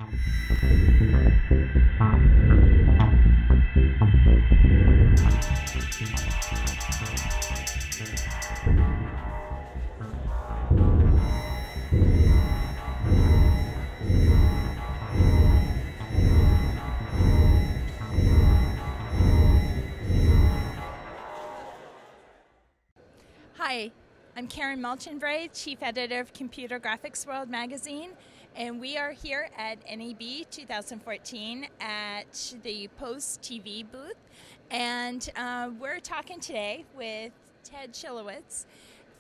Hi, I'm Karen Mulchenbray, Chief Editor of Computer Graphics World magazine, and we are here at NAB 2014 at the PostTV booth, and we're talking today with Ted Schilowitz,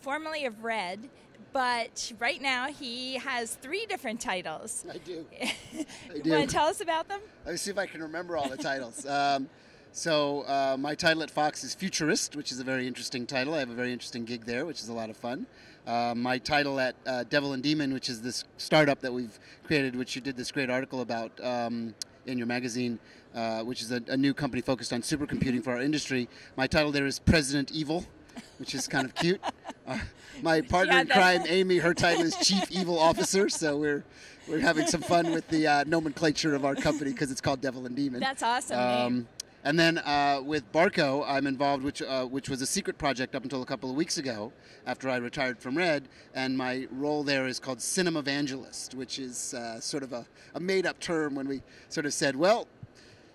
formerly of Red, but right now he has 3 different titles. I do. You want to tell us about them? Let me see if I can remember all the titles. So my title at Fox is Futurist, which is a very interesting title. I have a very interesting gig there, which is a lot of fun. My title at Devil and Demon, which is this startup that we've created, which you did this great article about in your magazine, which is a new company focused on supercomputing for our industry. My title there is President Evil, which is kind of cute. My partner in crime, Amy, her title is Chief Evil Officer, so we're having some fun with the nomenclature of our company because it's called Devil and Demon. That's awesome. And then with Barco, I'm involved, which was a secret project up until a couple of weeks ago after I retired from Red. And my role there is called Cinema Evangelist, which is sort of a made-up term when we sort of said, well,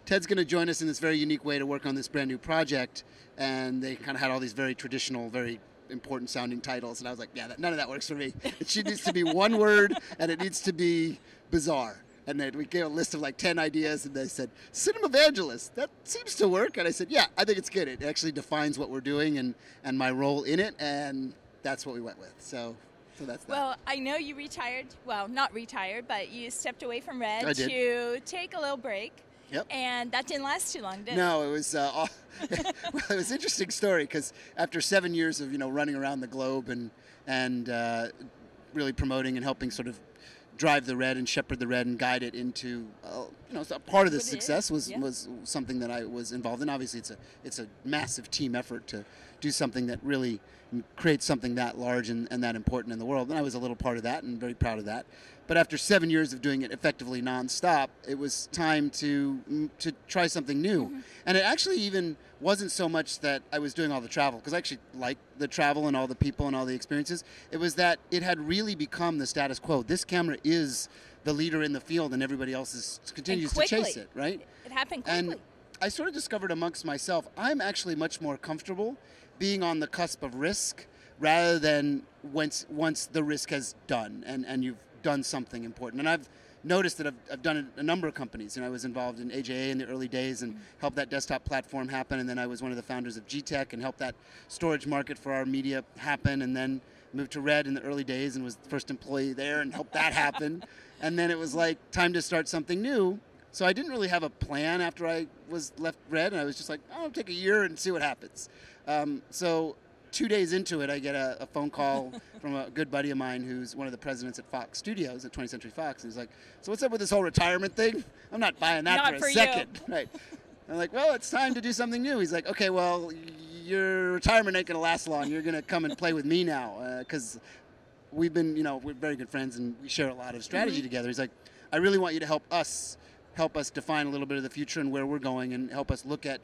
Ted's going to join us in this very unique way to work on this brand new project. And they kind of had all these very traditional, very important sounding titles. And I was like, yeah, none of that works for me. It needs to be one word, and it needs to be bizarre. And then we gave a list of like 10 ideas, and they said, Cinema Evangelist, that seems to work. And I said, yeah, I think it's good. It actually defines what we're doing and my role in it, and that's what we went with. So that's that. Well, I know you retired, well, not retired, but you stepped away from Red to take a little break. Yep. And that didn't last too long, did it? No, it was well, it was an interesting story because after 7 years of running around the globe and really promoting and helping sort of drive the Red and shepherd the Red and guide it into so part of the success was something that I was involved in. Obviously, it's a massive team effort to do something that really creates something that large and that important in the world. And I was a little part of that and very proud of that. But after 7 years of doing it effectively nonstop, it was time to try something new. Mm-hmm. And it actually even wasn't so much that I was doing all the travel, because I actually liked the travel and all the people and all the experiences. It was that it had really become the status quo. This camera is the leader in the field, and everybody else continues to chase it, right? It happened quickly. And I sort of discovered amongst myself, I'm actually much more comfortable being on the cusp of risk rather than once the risk has done and you've done something important. And I've noticed that I've done a number of companies, and I was involved in AJA in the early days and helped that desktop platform happen, and then I was one of the founders of GTech and helped that storage market for our media happen, and then moved to Red in the early days and was the first employee there and helped that happen. And then it was like time to start something new. So I didn't really have a plan after I was left Red, and I was just like, I'll take a year and see what happens. So 2 days into it, I get a phone call from a good buddy of mine who's one of the presidents at Fox Studios at 20th Century Fox. And he's like, so what's up with this whole retirement thing? I'm not buying that for a second. Right. I'm like, well, it's time to do something new. He's like, okay, well, your retirement ain't going to last long. You're going to come and play with me now because we've been, we're very good friends and we share a lot of strategy together. He's like, I really want you to help us define a little bit of the future and where we're going, and help us look at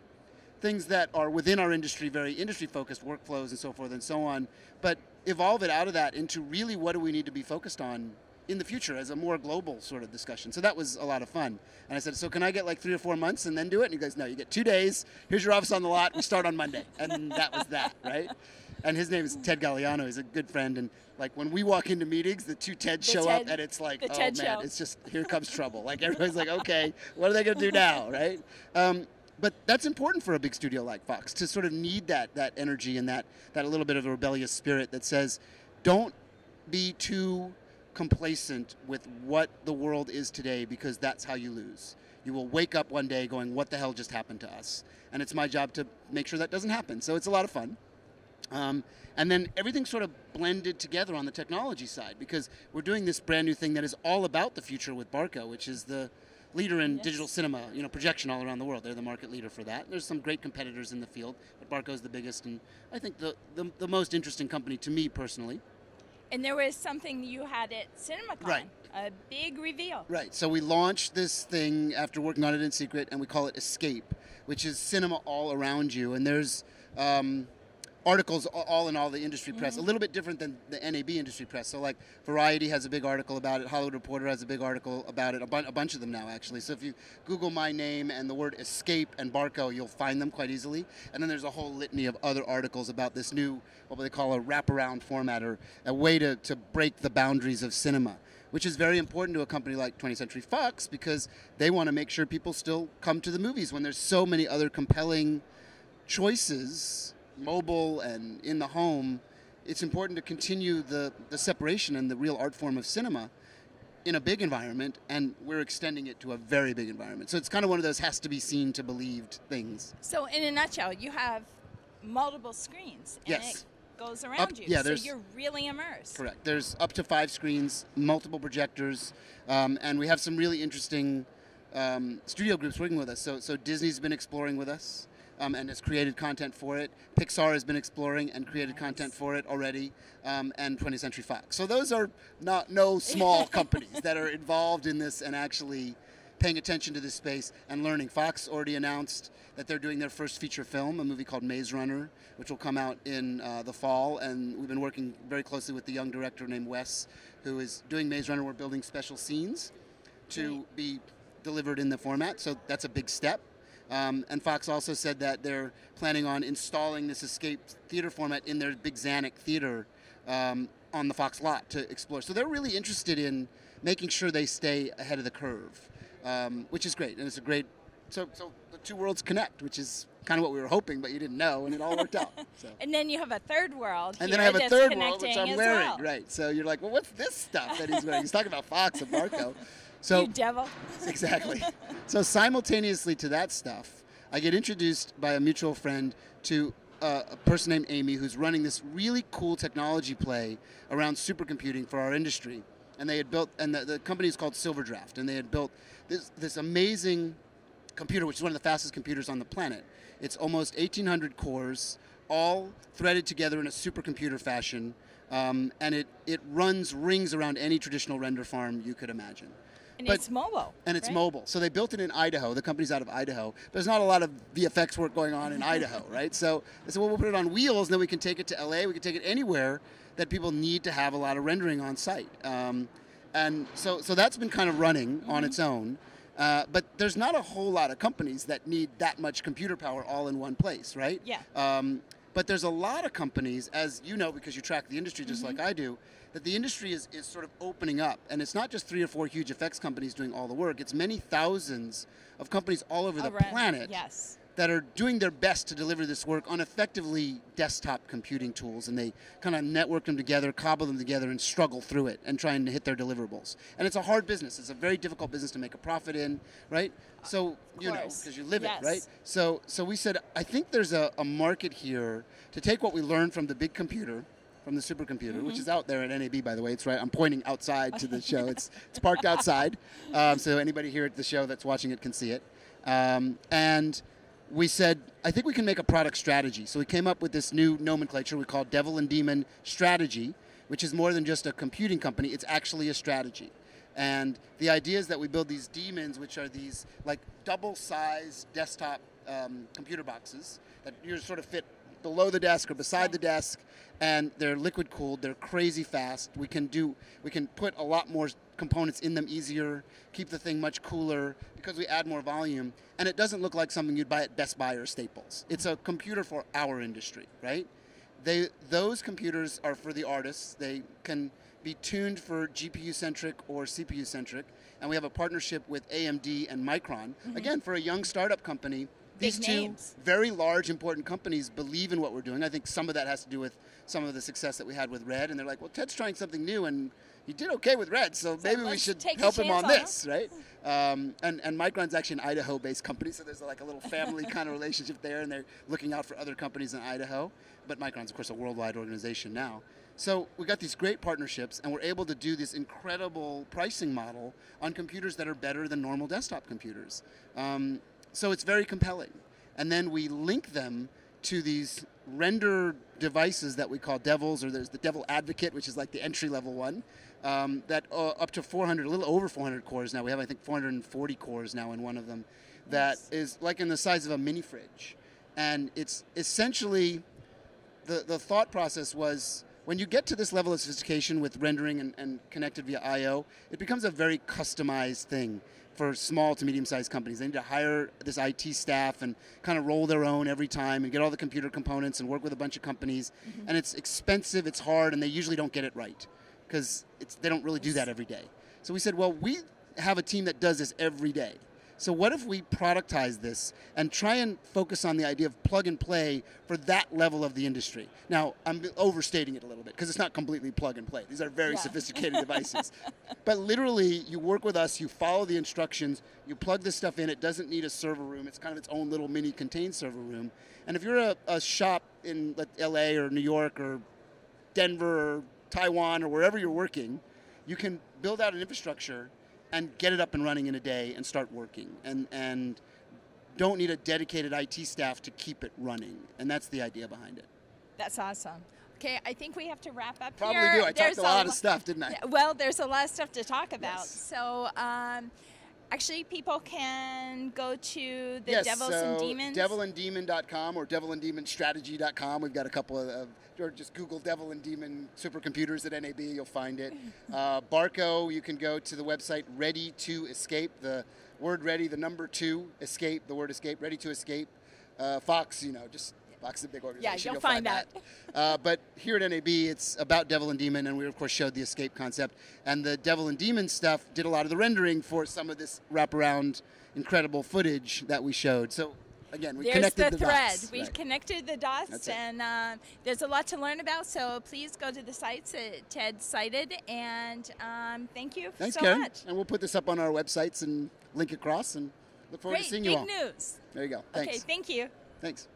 things that are within our industry, very industry-focused workflows and so forth and so on, but evolve it out of that into really what do we need to be focused on in the future as a more global sort of discussion. So that was a lot of fun. And I said, so can I get like 3 or 4 months and then do it? And he goes, no, you get 2 days. Here's your office on the lot. We start on Monday. And that was that, right? And his name is Ted Galliano. He's a good friend. And like when we walk into meetings, the 2 Teds show up, and it's like, oh man, it's just, here comes trouble. Like everybody's like, okay, what are they going to do now, right? But that's important for a big studio like Fox to sort of need that energy and that a little bit of a rebellious spirit that says, don't be too complacent with what the world is today, because that's how you lose. You will wake up one day going, what the hell just happened to us? And it's my job to make sure that doesn't happen. So it's a lot of fun. And then everything sort of blended together on the technology side, because we're doing this brand new thing that is all about the future with Barco, which is the leader in digital cinema, projection all around the world. They're the market leader for that. There's some great competitors in the field, but Barco's the biggest, and I think the most interesting company to me personally. And there was something you had at CinemaCon. Right. A big reveal. Right. So we launched this thing after working on it in secret, and we call it Escape, which is cinema all around you. And there's articles all in all the industry press, a little bit different than the NAB industry press. So like Variety has a big article about it, Hollywood Reporter has a big article about it, a bunch of them now actually. So if you Google my name and the word Escape and Barco, you'll find them quite easily. And then there's a whole litany of other articles about this new, what they call a wraparound format, or a way to break the boundaries of cinema, which is very important to a company like 20th Century Fox, because they want to make sure people still come to the movies when there's so many other compelling choices, mobile and in the home. It's important to continue the separation and the real art form of cinema in a big environment, and we're extending it to a very big environment. So it's kind of one of those has to be seen to believed things. So in a nutshell, you have multiple screens. And Yes. it goes around you. So you're really immersed. Correct. There's up to 5 screens, multiple projectors, and we have some really interesting studio groups working with us. So Disney's been exploring with us. And has created content for it. Pixar has been exploring and created content for it already, and 20th Century Fox. So those are no small companies that are involved in this and actually paying attention to this space and learning. Fox already announced that they're doing their first feature film, a movie called Maze Runner, which will come out in the fall. And we've been working very closely with the young director named Wes, who is doing Maze Runner. We're building special scenes to be delivered in the format. So that's a big step. And Fox also said that they're planning on installing this Escape theater format in their big Zanuck theater on the Fox lot to explore. So they're really interested in making sure they stay ahead of the curve, which is great. And it's a great, so the two worlds connect, which is kind of what we were hoping, but you didn't know, and it all worked out. So. And then you have a third world. And then I have a third world, which I'm wearing. Well. Right. So you're like, well, what's this stuff that he's wearing? He's talking about Fox and Barco. So, you devil. Exactly. So simultaneously to that stuff, I get introduced by a mutual friend to a person named Amy, who's running this really cool technology play around supercomputing for our industry. And they had built, and the company is called Silverdraft, and they had built this amazing computer, which is one of the fastest computers on the planet. It's almost 1,800 cores, all threaded together in a supercomputer fashion, and it runs rings around any traditional render farm you could imagine. And it's mobile. And it's right? mobile. So they built it in Idaho. The company's out of Idaho. There's not a lot of VFX work going on in Idaho, right? So they said, well, we'll put it on wheels, and then we can take it to LA. We can take it anywhere that people need to have a lot of rendering on site. And so that's been kind of running on its own. But there's not a whole lot of companies that need that much computer power all in one place, right? Yeah. But there's a lot of companies, as you know, because you track the industry just like I do, that the industry is sort of opening up. And it's not just 3 or 4 huge effects companies doing all the work. It's many thousands of companies all over the planet that are doing their best to deliver this work on effectively desktop computing tools. And they kind of network them together, cobble them together, and struggle through it and trying to hit their deliverables. And it's a hard business. It's a very difficult business to make a profit in, right? So, you know, because you live it, right? So we said, I think there's a market here to take what we learned from the big computer, from the supercomputer, which is out there at NAB, by the way. It's right. I'm pointing outside to the show. It's parked outside, so anybody here at the show that's watching it can see it. And we said, I think we can make a product strategy. So we came up with this new nomenclature we call Devil and Demon Strategy, which is more than just a computing company. It's actually a strategy. And the idea is that we build these demons, which are these like double-sized desktop computer boxes that you sort of fit below the desk or beside the desk, and they're liquid cooled. They're crazy fast. We can put a lot more components in them easier, keep the thing much cooler because we add more volume, and it doesn't look like something you'd buy at Best Buy or Staples. It's a computer for our industry, right? Those computers are for the artists. They can be tuned for GPU-centric or CPU-centric, and we have a partnership with AMD and Micron. Again, for a young startup company, these two very large, important companies believe in what we're doing. I think some of that has to do with some of the success that we had with Red, and they're like, well, Ted's trying something new, and he did okay with Red, so maybe we should help him on this, right? And Micron's actually an Idaho-based company, so there's like a little family kind of relationship there, and they're looking out for other companies in Idaho. But Micron's, of course, a worldwide organization now. So we got these great partnerships, and we're able to do this incredible pricing model on computers that are better than normal desktop computers. So it's very compelling. And then we link them to these render devices that we call devils, or there's the Devil Advocate, which is like the entry-level one, that up to 400, a little over 400 cores now. We have, I think, 440 cores now in one of them. That is like in the size of a mini fridge. And it's essentially, the thought process was, when you get to this level of sophistication with rendering and connected via I/O, it becomes a very customized thing for small to medium-sized companies. They need to hire this IT staff and kind of roll their own every time and get all the computer components and work with a bunch of companies. Mm-hmm. And it's expensive, it's hard, and they usually don't get it right because they don't really do that every day. So we said, well, we have a team that does this every day. So what if we productize this and try and focus on the idea of plug and play for that level of the industry? Now, I'm overstating it a little bit because it's not completely plug and play. These are very sophisticated devices. But literally, you work with us, you follow the instructions, you plug this stuff in. It doesn't need a server room. It's kind of its own little mini contained server room. And if you're a shop in LA or New York or Denver or Taiwan or wherever you're working, you can build out an infrastructure and get it up and running in a day and start working. And don't need a dedicated IT staff to keep it running. And that's the idea behind it. That's awesome. Okay, I think we have to wrap up Probably here. do. I talked a lot of stuff, didn't I? Well, there's a lot of stuff to talk about. Yes. So actually, people can go to the Devils and Demons. devilanddemon.com or devilanddemonstrategy.com. We've got a couple of or just Google Devil and Demon supercomputers at NAB, you'll find it. Barco, you can go to the website Ready to Escape, the word ready, the number 2, escape, the word escape, Ready to Escape. Fox, just Fox is a big organization. Yeah, you'll find that. But here at NAB, it's about Devil and Demon, and we, of course, showed the escape concept. And the Devil and Demon stuff did a lot of the rendering for some of this wraparound, incredible footage that we showed. So, again, we connected the dots. We've connected the dots, and there's a lot to learn about. So please go to the sites that Ted cited, and thank you so Karen. much. And we'll put this up on our websites and link across, and look forward to seeing you all. Great, big news. There you go. Thanks. Okay, thank you. Thanks.